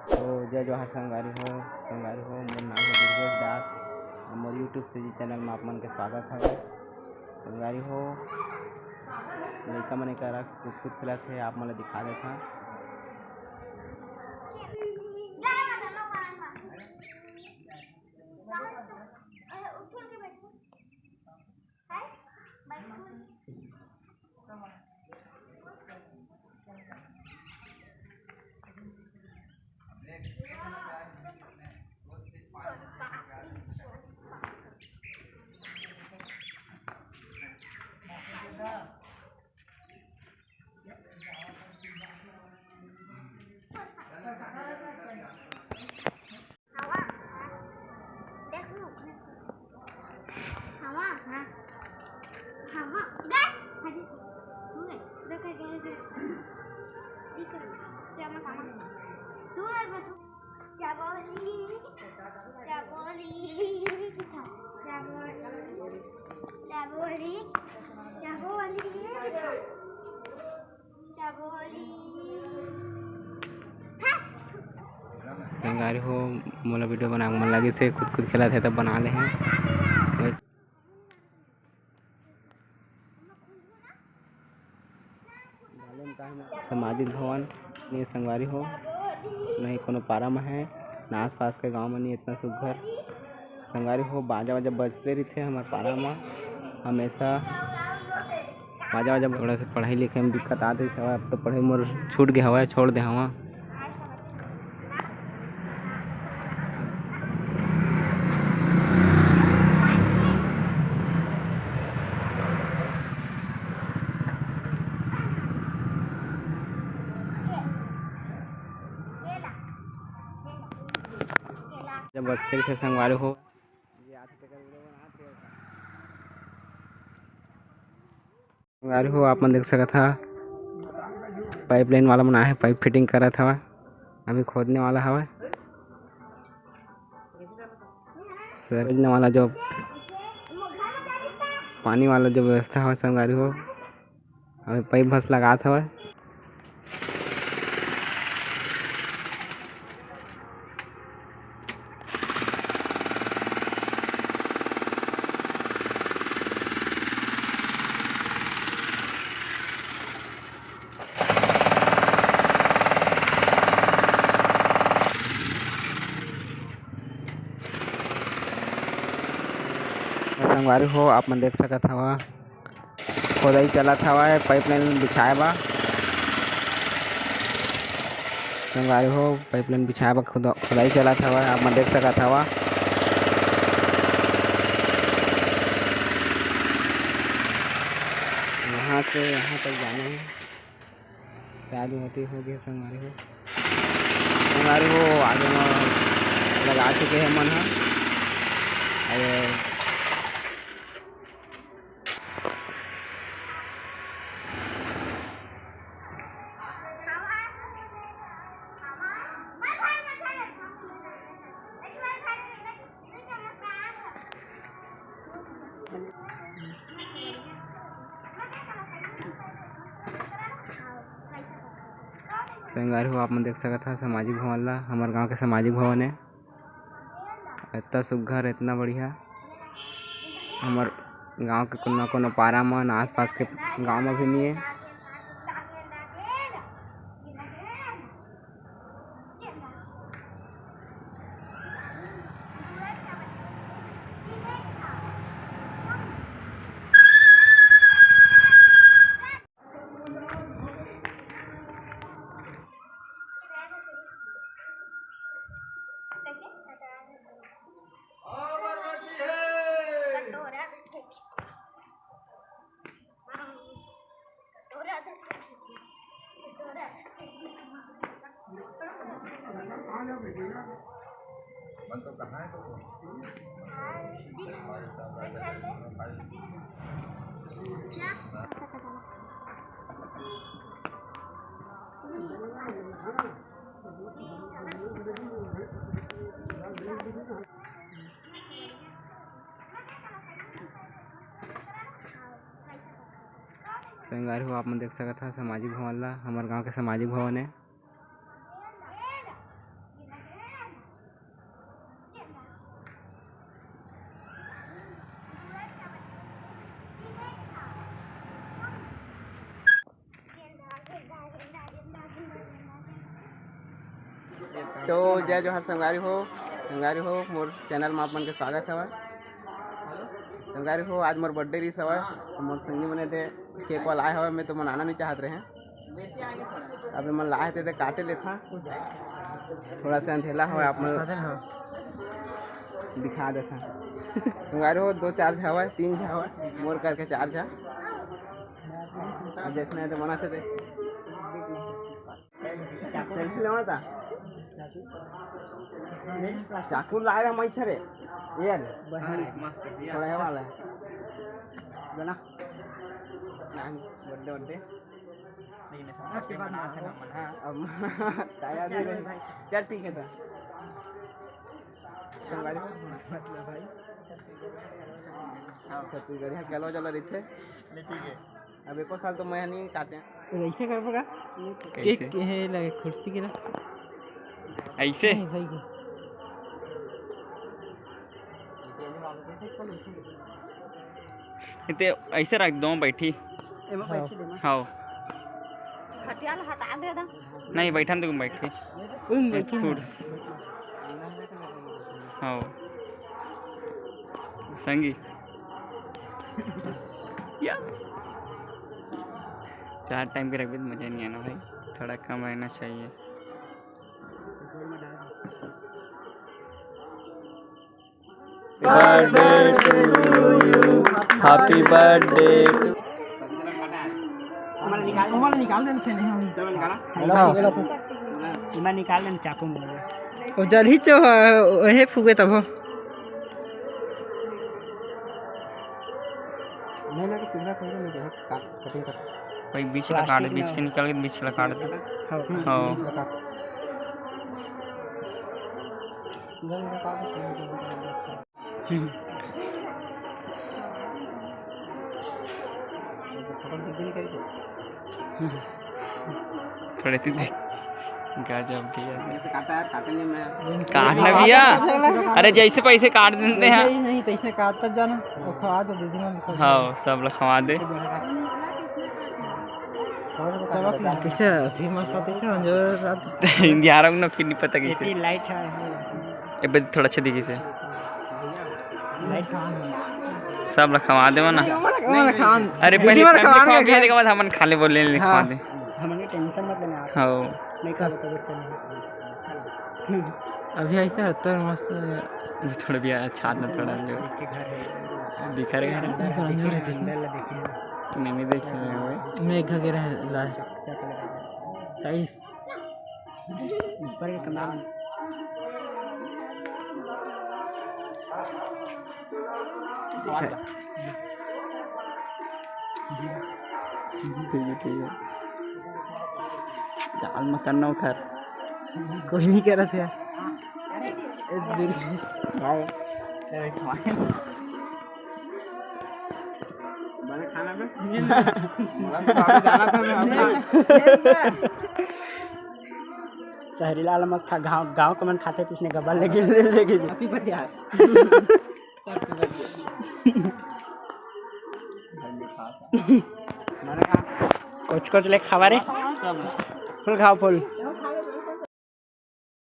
तो जय जवाहर संगवारी हो मोर नाम है दुर्गेश दास और मोर यूट्यूब से चैनल में आप मन के स्वागत है। संगवारी हो लइका मन करा कुछ खेलत है, आप मन ला दिखा देता। संगवारी हो मोला वीडियो बना मन लगे से खुद खेलत है तब बना ले हैं। सामाजिक भवन नहीं संगवारी हो नहीं कोनो पारा में है ना आस पास के गांव में नहीं इतना सुघर। संगवारी हो बाजा बजते रही थे हमारे पारा में हमेशा बाजा थोड़ा सा पढ़ाई लिखाई में दिक्कत आती है। अब तो पढ़ाई मोर छूट गया हवा छोड़ दे हवा। जब बच्चे थे संगवारी हो संगवारी हो आप मन देख सकत था पाइपलाइन वाला बना है, पाइप फिटिंग करा था अभी खोदने वाला हवा। सरिजने वाला जो पानी वाला जो व्यवस्था है संगवारी हो अभी पाइप बस लगा था। संगवारी हो आप मन देख सकत हवा खोदाई चलत हवा पाइपलाइन बिछाए बा। संगवारी हो पाइपलाइन बिछाए बा खोदाई चलत हवा आप मन देख सकत हवा। यहाँ से यहाँ तक जाना है शायद होती होगी। संगवारी हो आगे में लगा चुके हैं मन है। संगवारी हो आप मन देख सकत था सामाजिक भवन ला हमारे गांव के सामाजिक भवन है इतना सुघर इतना बढ़िया। हमार गांव के कोनो पारा में आस पास के गांव में भी नहीं है। संगवारी हो आप मन देख सकत था सामाजिक भवन ला हमारे गांव के सामाजिक भवन है तो जय जोहार संगवारी हो मोर चैनल में आपन के स्वागत है। संगवारी हो आज मोर बर्थडे रही हवे तो मोर संगी मने दे केक वाला आए हवे। मैं तो मनाना नहीं चाहत रहे अभी मन लाए थे काटे लेथा थोड़ा सा अंधेला हवे आप मन दिखा देता। संगवारी हो 2 चार्ज हवे 3 हवे मोर करके 4 है। अब देखना है तो मना से सेल्फी लेना था चाकू लाए रहा मैं छरे यार थोड़ा है वाला बना बर्थडे बर्थडे चल ठीक है। छत्तीसगढ़ चलो चलो रही थे अब 1 साल तो मैं नहीं काटे ऐसे कर पगा केक है लगे कुर्सी के ना ऐसे भाई इते ऐसे रख दो बैठी हाँ खटिया हटा दे दा नहीं बैठा तो बैठी हाँ संगी या 4 टाइम के रख भी मजा नहीं आना भाई थोड़ा कम रहना चाहिए। Birthday to you happy birthday हमारा निकाल देना थे नहीं हम मैं निकाल लेना चाकू में ओ जल ही चो हे फुगे तब नहीं ना कि पूरा कर नहीं कटिंग कर भाई बीच का काट बीच के निकाल के बीच का काट दे हां थोड़े ती देख गजब काटना भैया अरे जैसे पैसे काट देते हैं नहीं तो इसने काटता जाना और खवा दो दीदी में हाँ सब लोग खवा दे कैसे अभी मस्त आते हैं जो रात 11 ना फिर नहीं पता कैसे लाइट है ए बे थोड़ा अच्छा दिखी से लाइट सब लोग खवा दे ना अरे पहले खवा के बाद हमन खाले बोले लिखवा दे हमन टेंशन मत लेना हां नहीं कर तो चल अभी ऐसा होता है मस्त थोड़ा भी अच्छा ना थोड़ा जो दिखा रहे हैं नहीं देख रहे हो मैं एक घगे रहे लास्ट क्या चलेगा चाहिए ऊपर के कमरा में ठीक है जाल में करना उधर कोई नहीं कह रहा था खाना शहरी लाल मक्खा गाँव का मन खाते किसने गब्बर लेके कुछ ले खावा रे फुल खाओ फुल